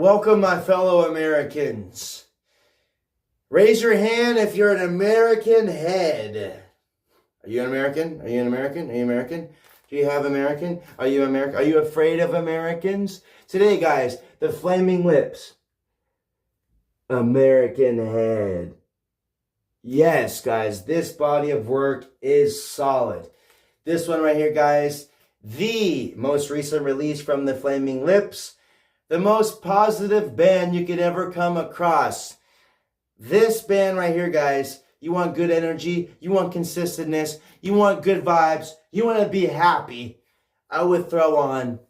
Welcome, my fellow Americans. Raise your hand if you're an American head. Are you an American? Are you an American? Are you American? Do you have American? Are you American? Are you afraid of Americans? Today, guys, the Flaming Lips. American head. Yes, guys, this body of work is solid. This one right here, guys, the most recent release from the Flaming Lips. The most positive band you could ever come across. This band right here, guys, you want good energy, you want consistentness, you want good vibes, you want to be happy. I would throw on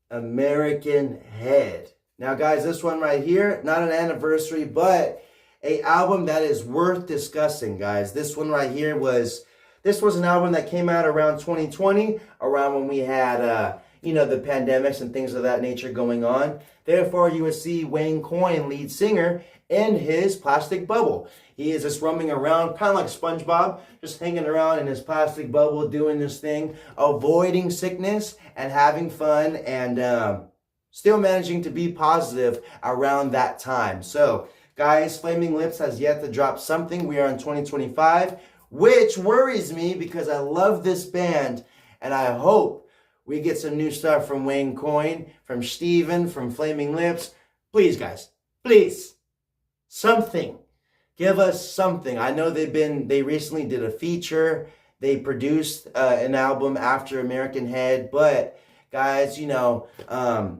American Head. Now, guys, this one right here, not an anniversary, but an album that is worth discussing, guys. This one right here was an album that came out around 2020, around when we had the pandemics and things of that nature going on. Therefore, you would see Wayne Coyne, lead singer, in his plastic bubble. He is just roaming around, kind of like SpongeBob, just hanging around in his plastic bubble, doing this thing, avoiding sickness and having fun, and still managing to be positive around that time. So, guys, Flaming Lips has yet to drop something. We are in 2025, which worries me because I love this band, and I hope we get some new stuff from Wayne Coyne, from Steven, from Flaming Lips. Please, guys, please, something. Give us something. I know they recently did a feature. They produced an album after American Head. But, guys, the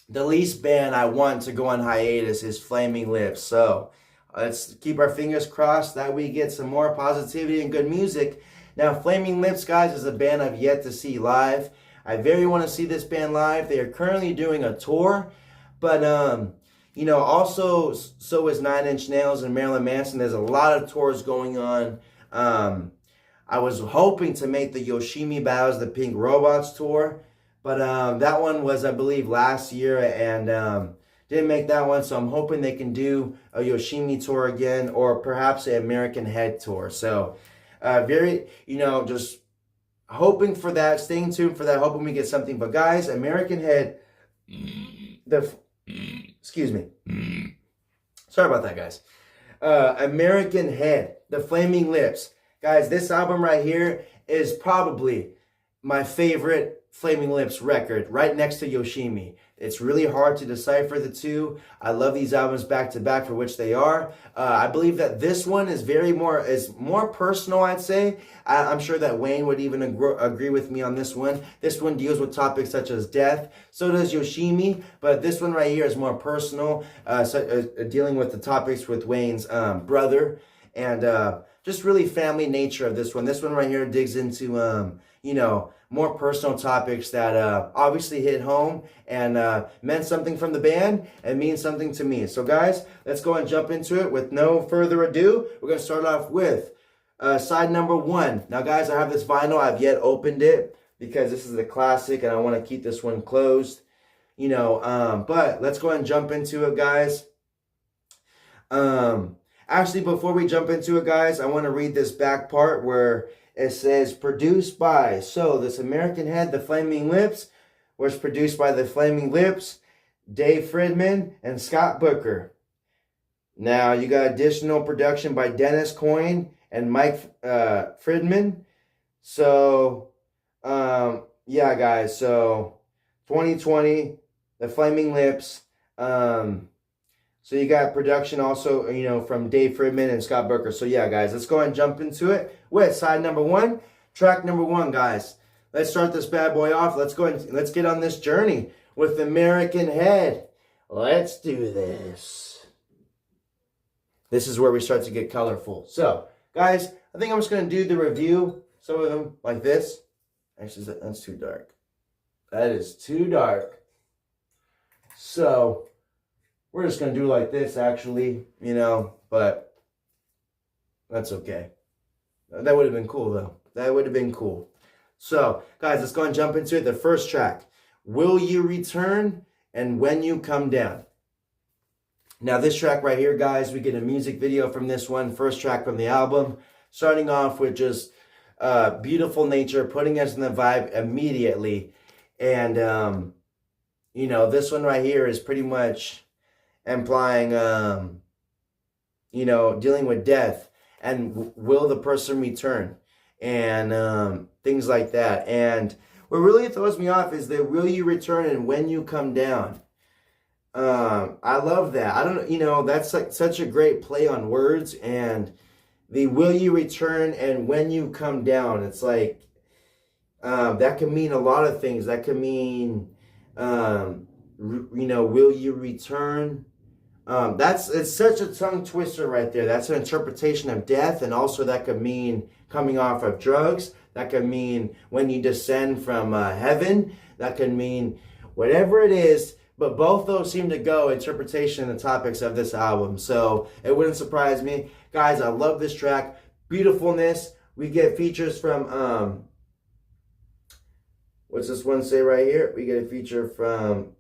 least band I want to go on hiatus is Flaming Lips. So, let's keep our fingers crossed that we get some more positivity and good music. Now, Flaming Lips, guys, is a band I've yet to see live. I very want to see this band live. They are currently doing a tour, but also so is Nine Inch Nails and Marilyn Manson. There's a lot of tours going on. I was hoping to make the Yoshimi Battles the Pink Robots tour, but that one was, I believe, last year and didn't make that one. So I'm hoping they can do a Yoshimi tour again, or perhaps an American Head tour. So just hoping for that, staying tuned for that, hoping we get something. But guys, American Head, excuse me. Sorry about that, guys. American Head, the Flaming Lips. Guys, this album right here is probably my favorite Flaming Lips record, right next to Yoshimi. It's really hard to decipher the two. I love these albums back to back for which they are. I believe that this one is more personal, I'd say. I'm sure that Wayne would even agree with me on this one. This one deals with topics such as death. So does Yoshimi, but this one right here is more personal, dealing with the topics with Wayne's brother, and just really family nature of this one. This one right here digs into more personal topics that obviously hit home and meant something from the band and means something to me. So guys, let's go and jump into it. With no further ado, we're going to start off with side number 1. Now guys, I have this vinyl. I've yet opened it because this is a classic and I want to keep this one closed. But let's go and jump into it, guys. Actually, before we jump into it, guys, I want to read this back part where it says, produced by. So this American Head, the Flaming Lips, was produced by the Flaming Lips, Dave Fridman, and Scott Booker. Now, you got additional production by Dennis Coyne and Mike Fridman. So, yeah, guys. So, 2020, the Flaming Lips. So you got production also, from Dave Fridman and Scott Booker. So yeah, guys, let's go ahead and jump into it with side number 1, track number 1, guys. Let's start this bad boy off. Let's go and let's get on this journey with American Head. Let's do this. This is where we start to get colorful. So, guys, I think I'm just going to do the review. Some of them like this. Actually, that's too dark. That is too dark. So we're just going to do like this, actually, but that's okay. That would have been cool, though. That would have been cool. So, guys, let's go and jump into it. The first track, Will You Return and When You Come Down. Now, this track right here, guys, we get a music video from this one. First track from the album. Starting off with just beautiful nature, putting us in the vibe immediately. And, this one right here is pretty much implying, dealing with death and will the person return and things like that. And what really throws me off is the will you return and when you come down. I love that. I don't, that's like such a great play on words, and the will you return and when you come down. It's like, that can mean a lot of things. That can mean, will you return? It's such a tongue twister right there. That's an interpretation of death, and also that could mean coming off of drugs. That could mean when you descend from heaven. That could mean whatever it is. But both those seem to go interpretation and the topics of this album. So it wouldn't surprise me. Guys, I love this track. Beautifulness. We get features from, what's this one say right here? We get a feature from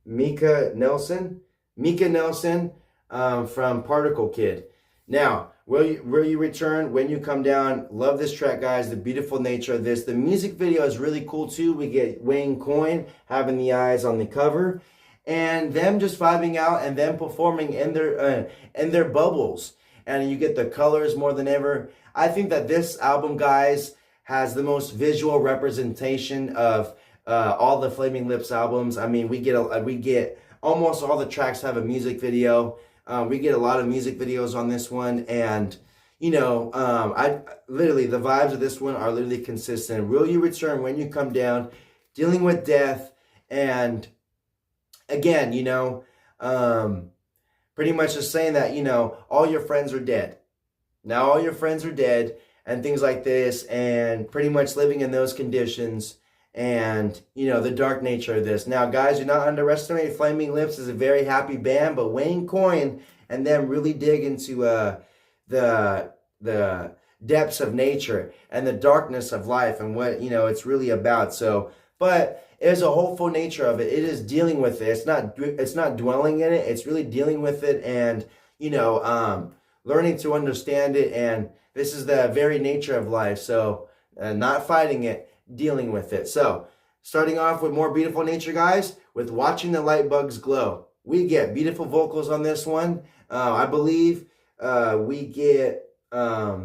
Mika Nelson from Particle Kid. Now, will you return when you come down? Love this track, guys. The beautiful nature of this. The music video is really cool too. We get Wayne Coyne having the eyes on the cover, and them just vibing out and them performing in their bubbles. And you get the colors more than ever. I think that this album, guys, has the most visual representation of all the Flaming Lips albums. I mean, we get almost all the tracks have a music video. We get a lot of music videos on this one, and I literally, the vibes of this one are literally consistent. Will you return when you come down? Dealing with death, and again, pretty much just saying that all your friends are dead. Now all your friends are dead, and things like this, and pretty much living in those conditions. And, the dark nature of this. Now, guys, do not underestimate Flaming Lips is a very happy band, but Wayne Coyne and them really dig into the depths of nature and the darkness of life and what, it's really about. So, but there's a hopeful nature of it. It is dealing with it. It's not dwelling in it. It's really dealing with it and, learning to understand it. And this is the very nature of life. So, not fighting it, dealing with it. So, starting off with more beautiful nature, guys, with Watching the Light Bugs Glow. We get beautiful vocals on this one. I believe we get, I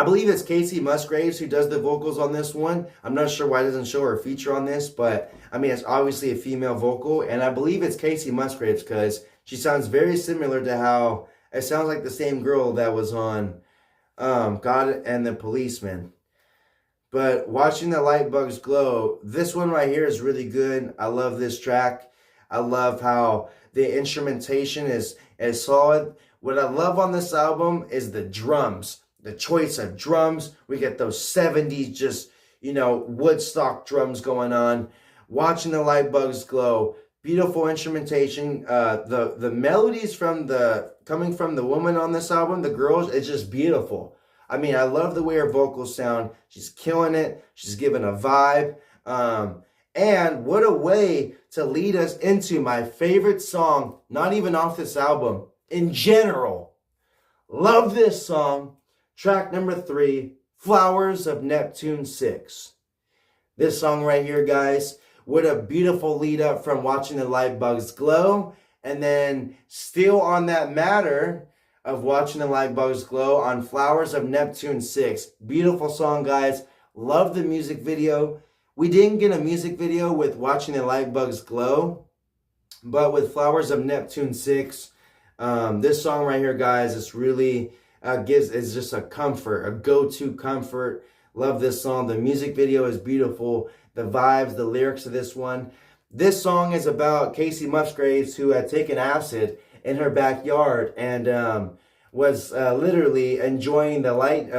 believe it's Casey Musgraves who does the vocals on this one. I'm not sure why it doesn't show her feature on this, but I mean, it's obviously a female vocal, and I believe it's Casey Musgraves because she sounds very similar to how, it sounds like the same girl that was on God and the Policeman. But Watching the Light Bugs Glow, this one right here is really good. I love this track. I love how the instrumentation is solid. What I love on this album is the drums. The choice of drums. We get those 70s just, Woodstock drums going on. Watching the Light Bugs Glow. Beautiful instrumentation. The melodies coming from the woman on this album, the girls, it's just beautiful. I mean, I love the way her vocals sound. She's killing it. She's giving a vibe. And what a way to lead us into my favorite song, not even off this album, in general. Love this song. Track number 3, Flowers of Neptune 6. This song right here, guys, what a beautiful lead up from Watching the Light Bugs Glow. And then still on that matter of Watching the Light Bugs Glow on Flowers of Neptune 6. Beautiful song, guys. Love the music video. We didn't get a music video with Watching the Light Bugs Glow, but with Flowers of Neptune 6, this song right here, guys, is really is just a comfort, a go-to comfort. Love this song. The music video is beautiful. The vibes, the lyrics of this one. This song is about Casey Musgraves, who had taken acid in her backyard and was literally enjoying the light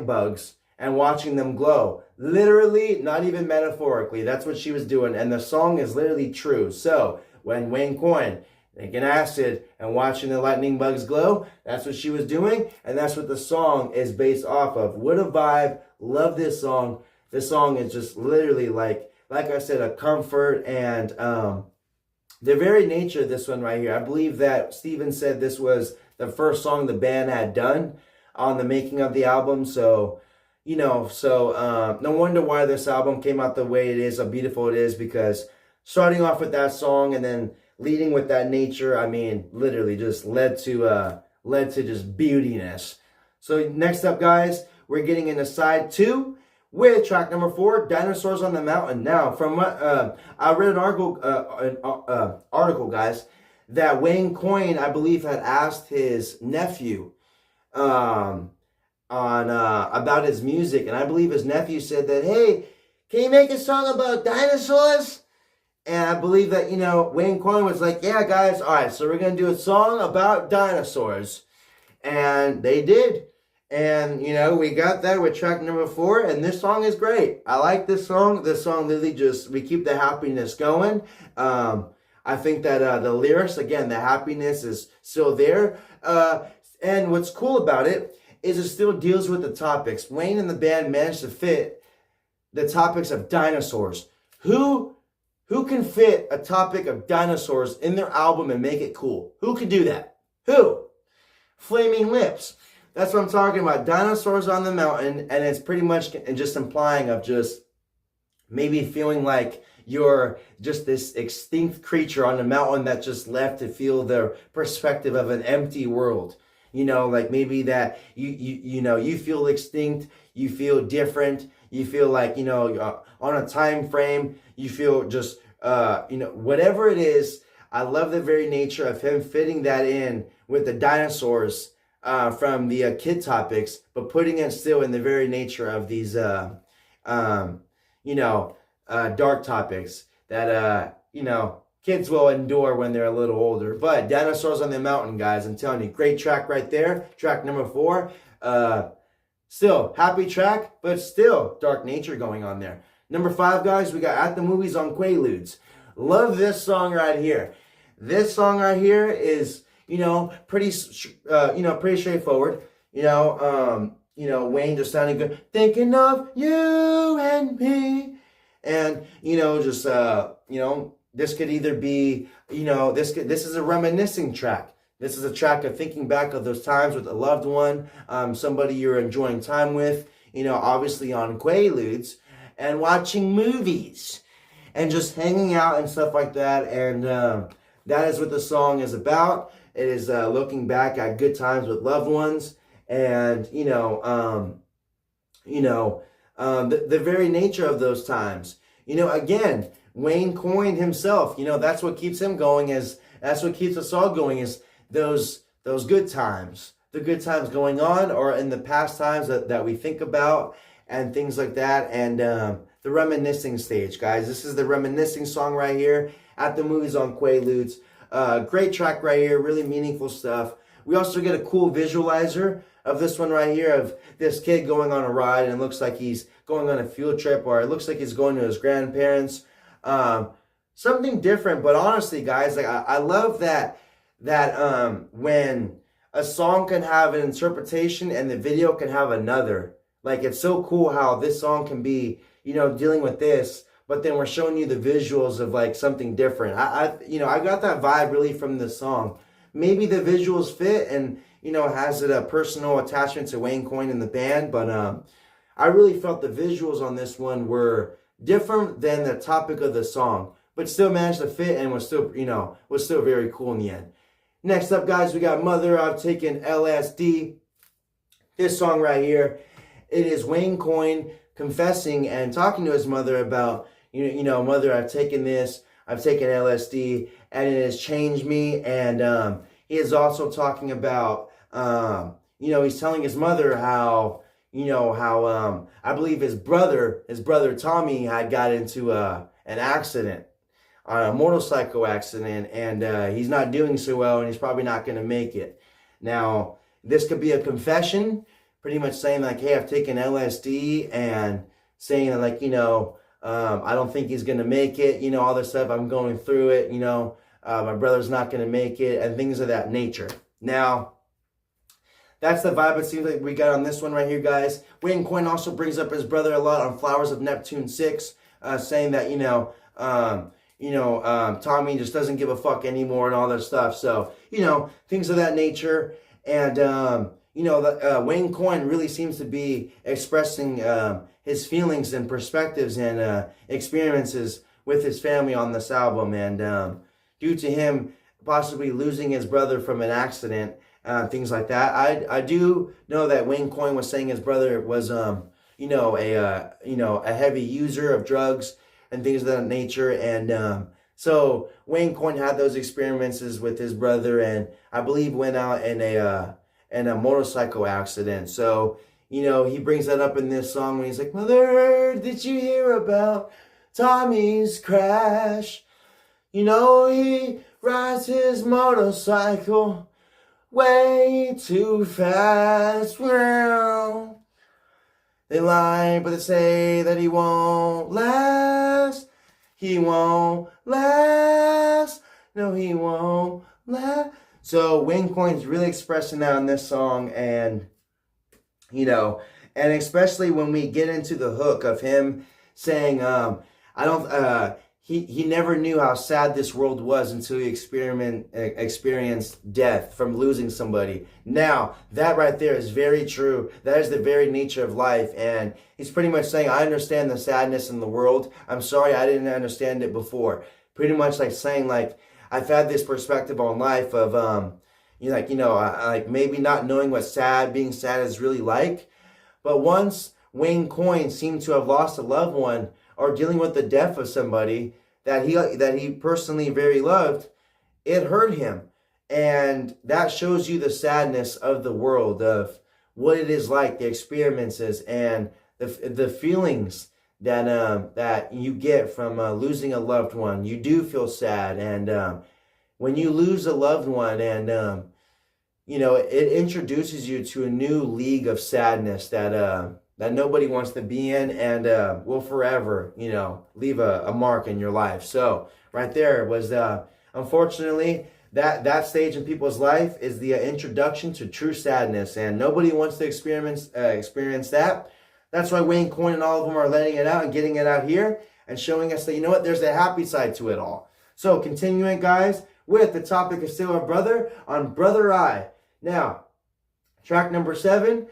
bugs and watching them glow. Literally, not even metaphorically. That's what she was doing, and the song is literally true. So when Wayne Coyne taking acid and watching the lightning bugs glow, that's what she was doing, and that's what the song is based off of. What a vibe. Love this song. This song is just literally like I said, a comfort, and the very nature of this one right here. I believe that Steven said this was the first song the band had done on the making of the album. So, no wonder why this album came out the way it is, how beautiful it is, because starting off with that song and then leading with that nature, I mean, literally just led to just beautiness. So next up, guys, we're getting into side 2 with track number 4, Dinosaurs on the Mountain. Now, from what I read an article, guys, that Wayne Coyne, I believe, had asked his nephew on about his music, and I believe his nephew said that, hey, can you make a song about dinosaurs? And I believe that, Wayne Coyne was like, yeah, guys, all right, so we're going to do a song about dinosaurs. And they did. And, we got that with track number 4, and this song is great. I like this song. This song literally we keep the happiness going. I think that the lyrics, again, the happiness is still there. And what's cool about it is it still deals with the topics. Wayne and the band managed to fit the topics of dinosaurs. Who can fit a topic of dinosaurs in their album and make it cool? Who can do that? Who? Flaming Lips. That's what I'm talking about. Dinosaurs on the Mountain, and it's pretty much just implying of just maybe feeling like you're just this extinct creature on the mountain that just left to feel the perspective of an empty world. Like maybe that you feel extinct, you feel different, you feel like, on a time frame, you feel just, whatever it is. I love the very nature of him fitting that in with the dinosaurs from the kid topics, but putting it still in the very nature of these, dark topics that, kids will endure when they're a little older. But Dinosaurs on the Mountain, guys, I'm telling you, great track right there. Track number 4. Still, happy track, but still dark nature going on there. Number 5, guys, we got At the Movies on Quaaludes. Love this song right here. This song right here is, pretty straightforward. Wayne just sounding good. Thinking of you and me. And, this could either be, this is a reminiscing track. This is a track of thinking back of those times with a loved one, somebody you're enjoying time with, obviously on Quaaludes, and watching movies and just hanging out and stuff like that. And that is what the song is about. It is looking back at good times with loved ones, and the very nature of those times. Again, Wayne Coyne himself, that's what keeps him going, that's what keeps us all going, is those good times. The good times going on, or in the past times that we think about, and things like that. And the reminiscing stage, guys. This is the reminiscing song right here, At the Movies on Quaaludes. Great track right here, really meaningful stuff. We also get a cool visualizer of this one right here, of this kid going on a ride, and it looks like he's going on a field trip, or it looks like he's going to his grandparents. Something different, but honestly, guys, like I love that when a song can have an interpretation and the video can have another. Like, it's so cool how this song can be, dealing with this, but then we're showing you the visuals of like something different. I got that vibe really from this song. Maybe the visuals fit, and has it a personal attachment to Wayne Coyne and the band, but I really felt the visuals on this one were different than the topic of the song, but still managed to fit, and was still very cool in the end. Next up, guys, we got Mother, I've Taken LSD. This song right here, it is Wayne Coyne confessing and talking to his mother about, Mother, I've taken this, I've taken LSD, and it has changed me. And he is also talking about, he's telling his mother how, I believe his brother Tommy had got into an accident, a motorcycle accident, and he's not doing so well, and he's probably not going to make it. Now, this could be a confession, pretty much saying like, hey, I've taken LSD, and saying that, like, I don't think he's going to make it, all this stuff, I'm going through it, my brother's not going to make it, and things of that nature. Now, that's the vibe it seems like we got on this one right here, guys. Wayne Coyne also brings up his brother a lot on Flowers of Neptune 6, saying that, Tommy just doesn't give a fuck anymore and all that stuff. So, things of that nature. And, Wayne Coyne really seems to be expressing his feelings and perspectives and experiences with his family on this album. And due to him possibly losing his brother from an accident, things like that, I do know that Wayne Coyne was saying his brother was a heavy user of drugs and things of that nature. And so Wayne Coyne had those experiences with his brother, and I believe went out in a motorcycle accident. So, he brings that up in this song when he's like, "Mother, did you hear about Tommy's crash? He rides his motorcycle way too fast. Well, they lie, but they say that he won't last. He won't last. No, he won't last." So Wayne Coyne's really expressing that on this song, and and especially when we get into the hook of him saying, he never knew how sad this world was until he experienced death from losing somebody. Now, that right there is very true. That is the very nature of life. And he's pretty much saying, I understand the sadness in the world. I'm sorry I didn't understand it before. Pretty much like saying, like, I've had this perspective on life of, maybe not knowing what being sad is really like. But once Wayne Coyne seemed to have lost a loved one or dealing with the death of somebody that he personally very loved, it hurt him. And that shows you the sadness of the world, of what it is like, the experiences and the feelings that you get from losing a loved one. You do feel sad, and when you lose a loved one, and it introduces you to a new league of sadness that nobody wants to be in, and will forever, leave a mark in your life. So right there was, unfortunately, that stage in people's life is the introduction to true sadness, and nobody wants to experience that. That's why Wayne Coyne and all of them are letting it out and getting it out here and showing us that, there's a happy side to it all. So continuing, guys, with the topic of Still Our Brother on Brother Eye. Now, track number 7.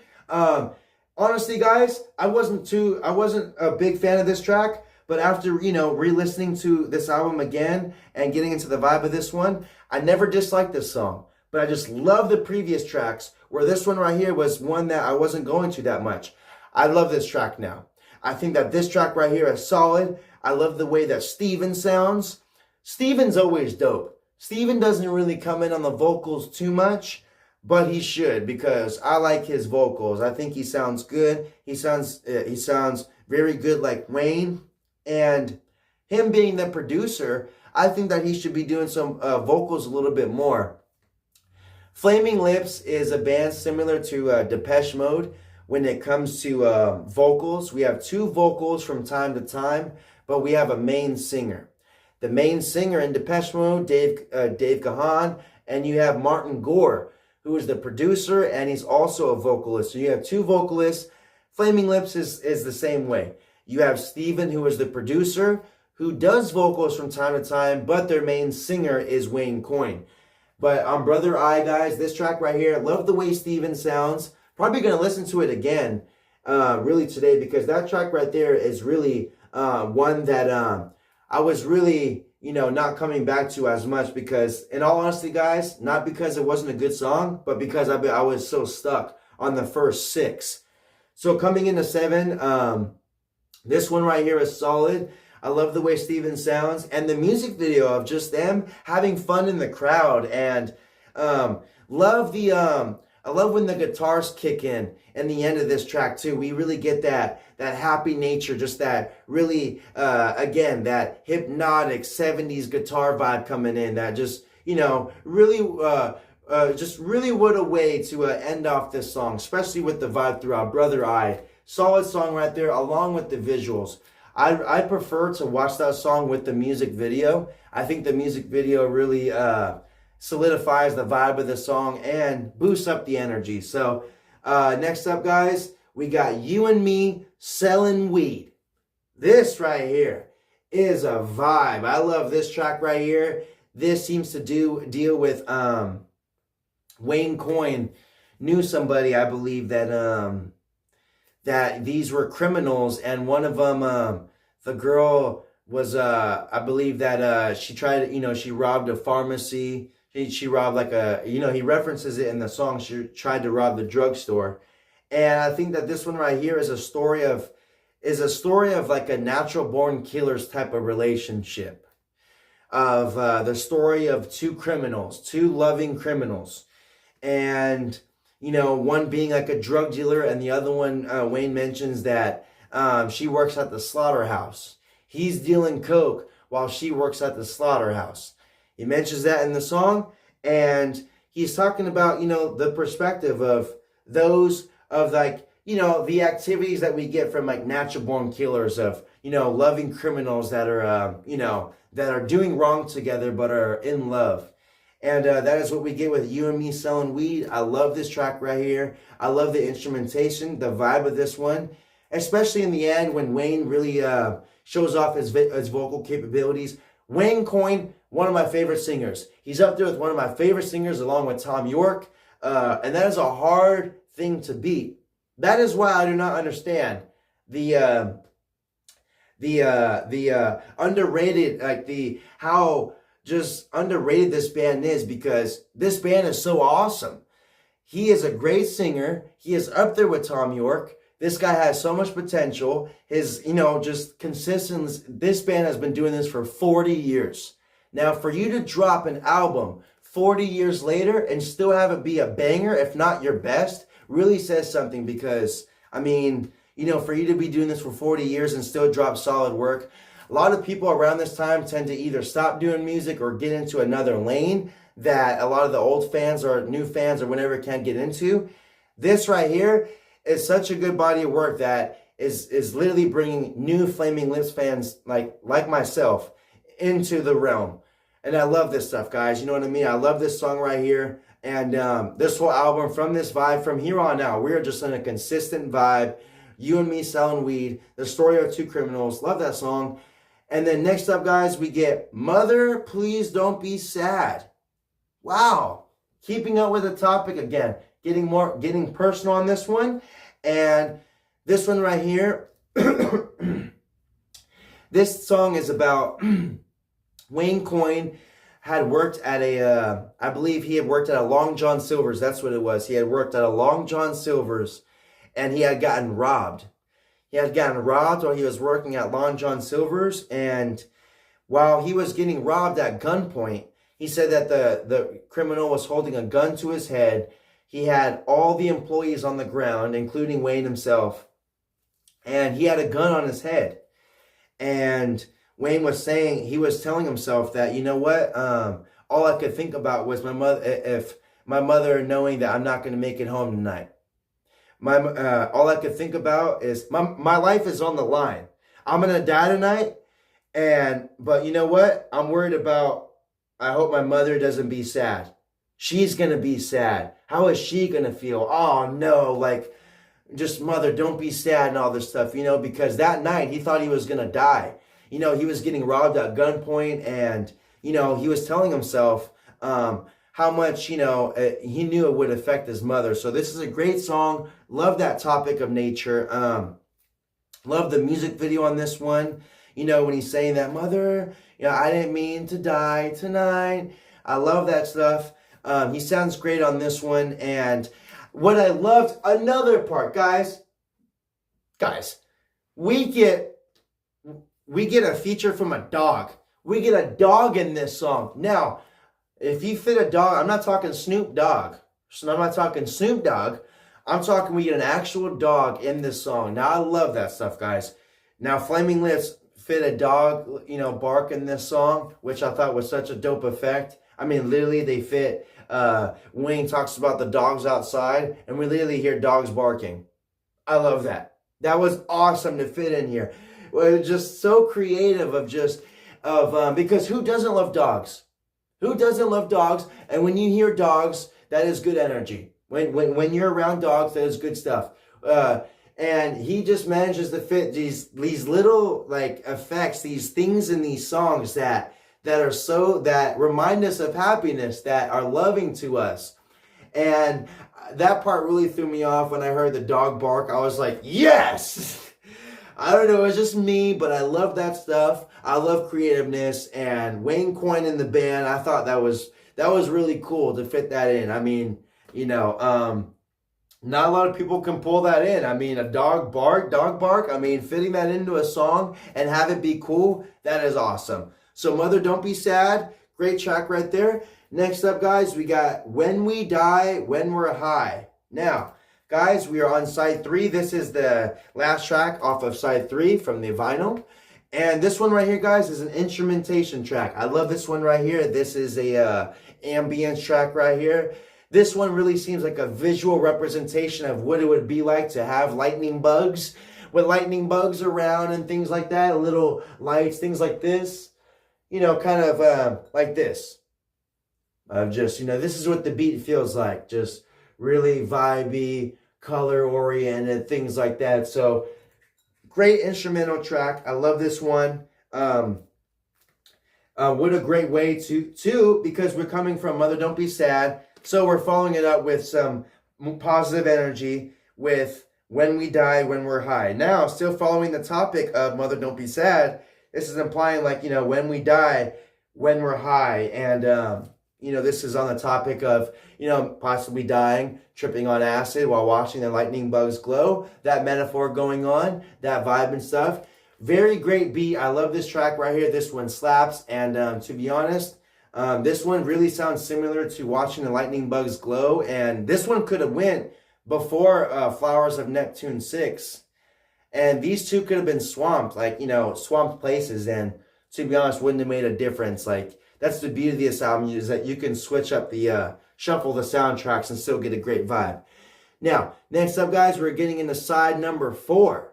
Honestly, guys, I wasn't a big fan of this track, but after, re-listening to this album again and getting into the vibe of this one, I never disliked this song. But I just love the previous tracks, where this one right here was one that I wasn't going to that much. I love this track now. I think that this track right here is solid. I love the way that Steven sounds. Steven's always dope. Steven doesn't really come in on the vocals too much, but he should, because I like his vocals. I think he sounds good. He sounds very good like Wayne. And him being the producer, I think that he should be doing some vocals a little bit more. Flaming Lips is a band similar to Depeche Mode when it comes to vocals. We have 2 vocals from time to time, but we have a main singer. The main singer in Depeche Mode, Dave Gahan, and you have Martin Gore, who is the producer, and he's also a vocalist. So you have 2 vocalists. Flaming Lips is the same way. You have Steven, who is the producer, who does vocals from time to time, but their main singer is Wayne Coyne. But on Brother Eye, guys, this track right here, I love the way Steven sounds. Probably going to listen to it again, really today, because that track right there is really one that I was really, not coming back to as much, because in all honesty, guys, not because it wasn't a good song, but because I was so stuck on the first 6. So coming into 7, this one right here is solid. I love the way Steven sounds, and the music video of just them having fun in the crowd, and I love when the guitars kick in the end of this track too. We really get that happy nature, just that really, again, that hypnotic 70s guitar vibe coming in, that just, really, just really what a way to end off this song, especially with the vibe throughout Brother Eye. Solid song right there, along with the visuals. I prefer to watch that song with the music video. I think the music video really solidifies the vibe of the song and boosts up the energy. So next up, guys, we got You and Me Selling Weed. This right here is a vibe. I love this track right here. This seems to deal with Wayne Coyne knew somebody, I believe, that these were criminals, and one of them, the girl I believe that she tried, she robbed a pharmacy. She robbed like he references it in the song. She tried to rob the drugstore. And I think that this one right here is a story of like a natural born killers type of relationship, of the story of two loving criminals, and one being like a drug dealer, and the other one, Wayne mentions that she works at the slaughterhouse. He's dealing coke while she works at the slaughterhouse. He mentions that in the song, and he's talking about the perspective of those, of like the activities that we get from like natural born killers, of loving criminals that are that are doing wrong together but are in love. And that is what we get with You and Me Selling Weed. I love this track right here. I love the instrumentation, the vibe of this one, especially in the end when Wayne really shows off his vocal capabilities. Wayne Coyne, one of my favorite singers. He's up there with one of my favorite singers along with Thom Yorke. And that is a hard thing to beat. That is why I do not understand the underrated, like how just underrated this band is, because this band is so awesome. He is a great singer. He is up there with Thom Yorke. This guy has so much potential. His, just consistency. This band has been doing this for 40 years. Now, for you to drop an album 40 years later and still have it be a banger, if not your best, really says something, because, for you to be doing this for 40 years and still drop solid work, a lot of people around this time tend to either stop doing music or get into another lane that a lot of the old fans or new fans or whatever can't get into. This right here is such a good body of work that is literally bringing new Flaming Lips fans like myself into the realm. And I love this stuff, guys. You know what I mean? I love this song right here. And this whole album, from this vibe, from here on out, we are just in a consistent vibe. You and Me Selling Weed, the story of two criminals. Love that song. And then next up, guys, we get Mother, Please Don't Be Sad. Wow. Keeping up with the topic again. Getting personal on this one. And this one right here, this song is about Wayne Coyne had worked at I believe he had worked at a Long John Silver's. That's what it was. He had worked at a Long John Silver's, and he had gotten robbed. He had gotten robbed while he was working at Long John Silver's, and while he was getting robbed at gunpoint, he said that the criminal was holding a gun to his head. He had all the employees on the ground, including Wayne himself, and he had a gun on his head. And Wayne was telling himself that, you know what, all I could think about was my mother knowing that I'm not going to make it home tonight. All I could think about is my life is on the line. I'm going to die tonight. But you know what? I'm worried about, I hope my mother doesn't be sad. She's going to be sad. How is she going to feel? Oh no, like, just mother, don't be sad and all this stuff, because that night he thought he was going to die. He was getting robbed at gunpoint, and, he was telling himself how much, he knew it would affect his mother. So this is a great song. Love that topic of nature. Love the music video on this one. When he's saying that, mother, I didn't mean to die tonight. I love that stuff. He sounds great on this one. And what I loved, another part, guys, we get a feature from a dog. We get a dog in this song. Now, if you fit a dog, I'm not talking Snoop Dogg. So I'm not talking Snoop Dogg. I'm talking we get an actual dog in this song. Now, I love that stuff, guys. Now, Flaming Lips fit a dog, bark in this song, which I thought was such a dope effect. Literally, they fit. Wayne talks about the dogs outside, and we literally hear dogs barking. I love that. That was awesome to fit in here. Well, just so creative because who doesn't love dogs? Who doesn't love dogs? And when you hear dogs, that is good energy. When you're around dogs, that is good stuff. And he just manages to fit these little effects, these things in these songs that remind us of happiness, that are loving to us. And that part really threw me off when I heard the dog bark. I was like, yes! I don't know, it's just me, but I love that stuff. I love creativeness, and Wayne Coyne in the band, I thought that was really cool to fit that in. I mean, not a lot of people can pull that in. I mean, a dog bark. I mean, fitting that into a song and have it be cool, that is awesome. So Mother Don't Be Sad, great track right there. Next up, guys, we got When We Die, When We're High. Now, guys, we are on side 3. This is the last track off of side 3 from the vinyl. And this one right here, guys, is an instrumentation track. I love this one right here. This is a ambience track right here. This one really seems like a visual representation of what it would be like to have lightning bugs, with lightning bugs around and things like that, little lights, things like this. Kind of like this. Just, this is what the beat feels like. Just really vibey, color-oriented, things like that. So, great instrumental track. I love this one. What a great way to, because we're coming from Mother Don't Be Sad. So we're following it up with some positive energy with When We Die, When We're High. Now, still following the topic of Mother Don't Be Sad, this is implying like, when we die, when we're high. And, this is on the topic of, possibly dying, tripping on acid while watching the lightning bugs glow. That metaphor going on, that vibe and stuff. Very great beat. I love this track right here. This one slaps. And to be honest, this one really sounds similar to watching the lightning bugs glow. And this one could have went before Flowers of Neptune 6. And these two could have been swamped, like, swamped places. And to be honest, wouldn't have made a difference. Like, that's the beauty of this album, is that you can switch up the, shuffle the soundtracks and still get a great vibe. Now, next up, guys, we're getting into side number 4.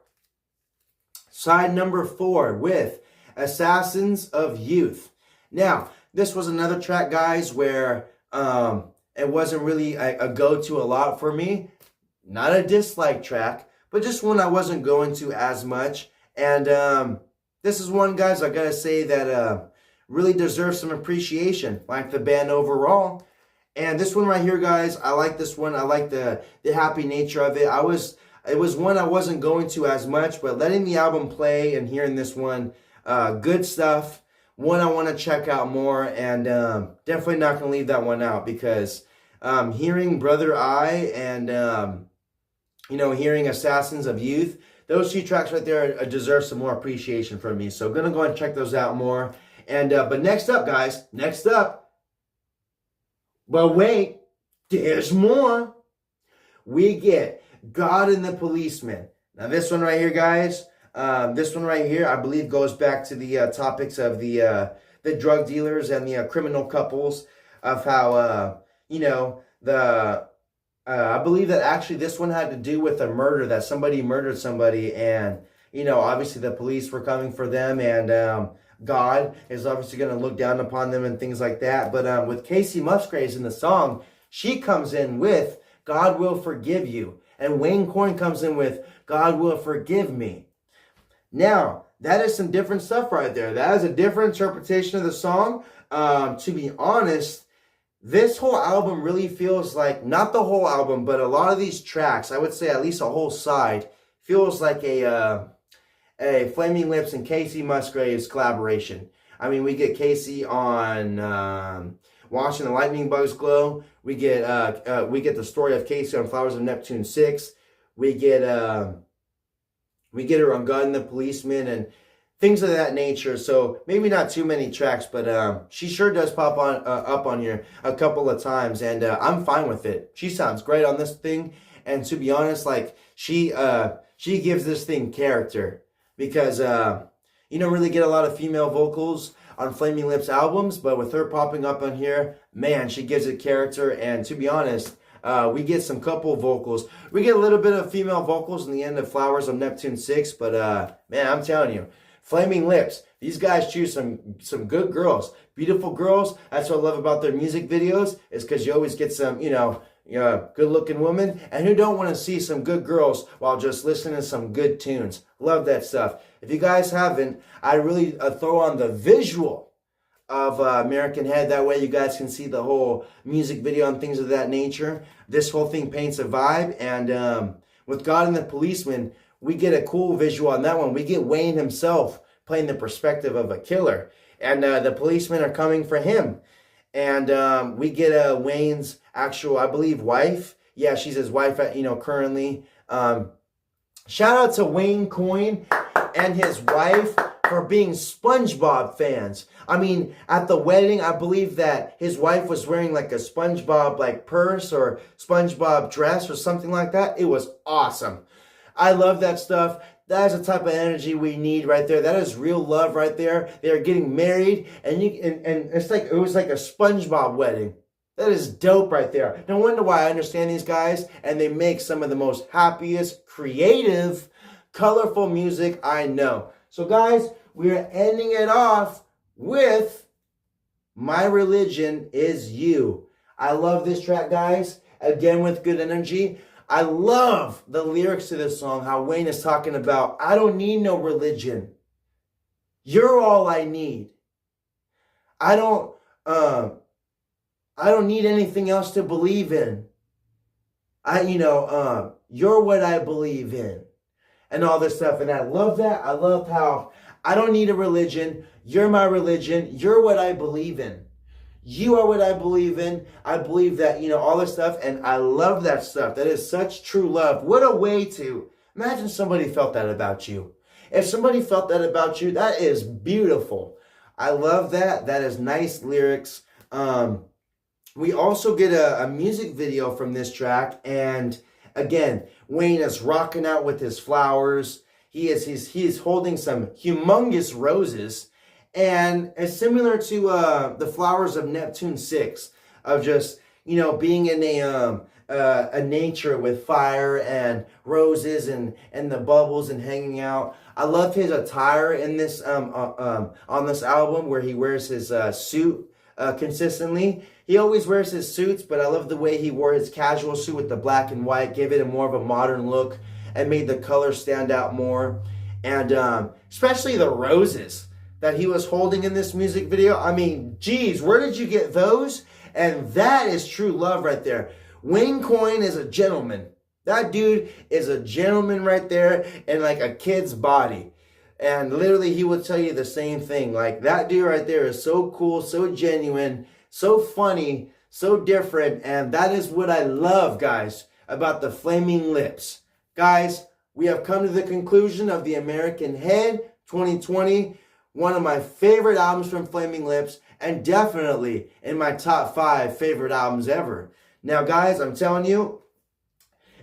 Side number 4 with Assassins of Youth. Now, this was another track, guys, where it wasn't really a go-to a lot for me. Not a dislike track, but just one I wasn't going to as much. And this is one, guys, I gotta say that really deserves some appreciation, like the band overall. And this one right here, guys, I like this one. I like the happy nature of it. It was one I wasn't going to as much, but letting the album play and hearing this one, good stuff. One I want to check out more, and definitely not going to leave that one out, because hearing Brother Eye and, hearing Assassins of Youth, those 2 tracks right there deserve some more appreciation from me. So going to go and check those out more. And but next up, guys, well, wait, there's more. We get God and the Policeman. Now, this one right here, guys, this one right here, I believe goes back to the topics of the drug dealers and the criminal couples, of how, I believe that actually this one had to do with a murder, that somebody murdered somebody, and, obviously the police were coming for them, and God is obviously going to look down upon them and things like that. But with Casey Musgraves in the song, she comes in with God Will Forgive You. And Wayne Coyne comes in with God Will Forgive Me. Now, that is some different stuff right there. That is a different interpretation of the song. To be honest, this whole album really feels like, not the whole album, but a lot of these tracks, I would say at least a whole side, feels like a Flaming Lips and Casey Musgraves collaboration. I mean, we get Casey on Watching the Lightning Bugs Glow. We get the story of Casey on Flowers of Neptune 6. We get her on God and the Policeman and things of that nature. So maybe not too many tracks, but she sure does pop on up on here a couple of times, and I'm fine with it. She sounds great on this thing, and to be honest, like she gives this thing character, because you don't really get a lot of female vocals on Flaming Lips albums, but with her popping up on here, man, she gives it character. And to be honest, we get some couple vocals. We get a little bit of female vocals in the end of Flowers of Neptune 6, but man, I'm telling you, Flaming Lips, these guys choose some good girls, beautiful girls. That's what I love about their music videos, is because you always get some, good-looking women, and who don't want to see some good girls while just listening to some good tunes. Love that stuff. If you guys haven't, I really throw on the visual of American Head. That way you guys can see the whole music video and things of that nature. This whole thing paints a vibe, and with God and the Policeman, we get a cool visual on that one. We get Wayne himself playing the perspective of a killer, and the policemen are coming for him. And we get Wayne's actual, I believe, wife. Yeah, she's his wife, currently. Shout out to Wayne Coyne and his wife for being SpongeBob fans. I mean, at the wedding, I believe that his wife was wearing like a SpongeBob like purse or SpongeBob dress or something like that. It was awesome. I love that stuff. That is the type of energy we need right there. That is real love right there. They're getting married, and it's like it was like a SpongeBob wedding. That is dope right there. No wonder why I understand these guys, and they make some of the most happiest, creative, colorful music I know. So guys, we are ending it off with My Religion Is You. I love this track, guys. Again, with good energy. I love the lyrics to this song, how Wayne is talking about, I don't need no religion. You're all I need. I don't need anything else to believe in. You're what I believe in. And all this stuff. And I love that. I love how I don't need a religion. You're my religion. You're what I believe in. You are what I believe in. I believe that, all this stuff. And I love that stuff. That is such true love. What a way to imagine somebody felt that about you. If somebody felt that about you, that is beautiful. I love that. That is nice lyrics. We also get a music video from this track. And again, Wayne is rocking out with his flowers. He is holding some humongous roses. And it's similar to the flowers of Neptune 6, of just, being in a nature with fire and roses and the bubbles and hanging out. I love his attire in this on this album, where he wears his suit consistently. He always wears his suits, but I love the way he wore his casual suit with the black and white, gave it a more of a modern look and made the colors stand out more. And especially the roses that he was holding in this music video. I mean, geez, where did you get those? And that is true love right there. Wayne Coyne is a gentleman. That dude is a gentleman right there in like a kid's body. And literally he would tell you the same thing. Like, that dude right there is so cool, so genuine, so funny, so different. And that is what I love, guys, about the Flaming Lips. Guys, we have come to the conclusion of the American Head 2020. One of my favorite albums from Flaming Lips, and definitely in my top 5 favorite albums ever. Now, guys, I'm telling you,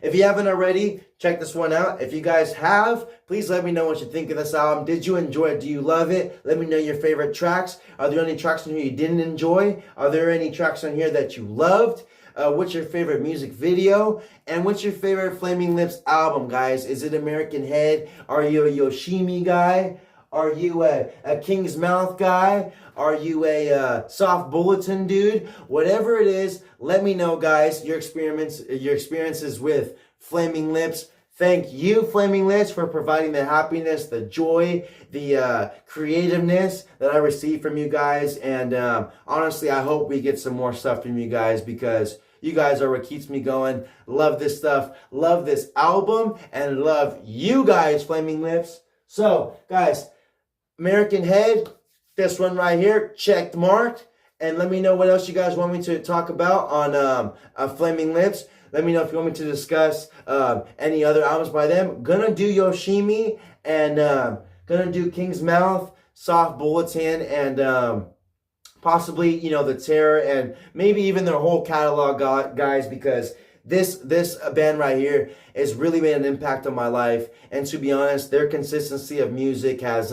if you haven't already, check this one out. If you guys have, please let me know what you think of this album. Did you enjoy it? Do you love it? Let me know your favorite tracks. Are there any tracks on here you didn't enjoy? Are there any tracks on here that you loved? What's your favorite music video? And what's your favorite Flaming Lips album, guys? Is it American Head? Are you a Yoshimi guy? Are you a King's Mouth guy? Are you a Soft Bulletin dude? Whatever it is, let me know, guys, your experiences with Flaming Lips. Thank you, Flaming Lips, for providing the happiness, the joy, the creativeness that I receive from you guys. And honestly, I hope we get some more stuff from you guys, because you guys are what keeps me going. Love this stuff. Love this album. And love you guys, Flaming Lips. So, guys, American Head, this one right here, checked, marked. And let me know what else you guys want me to talk about on Flaming Lips. Let me know if you want me to discuss any other albums by them. Gonna do Yoshimi, and gonna do King's Mouth, Soft Bulletin, and possibly, The Terror, and maybe even their whole catalog, guys, because this band right here has really made an impact on my life. And to be honest, their consistency of music has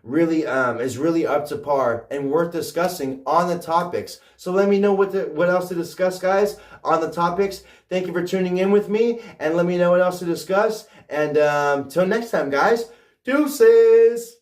really is really up to par and worth discussing on the topics. So let me know what else to discuss, guys, on the topics. Thank you for tuning in with me, and let me know what else to discuss. And till next time, guys, deuces.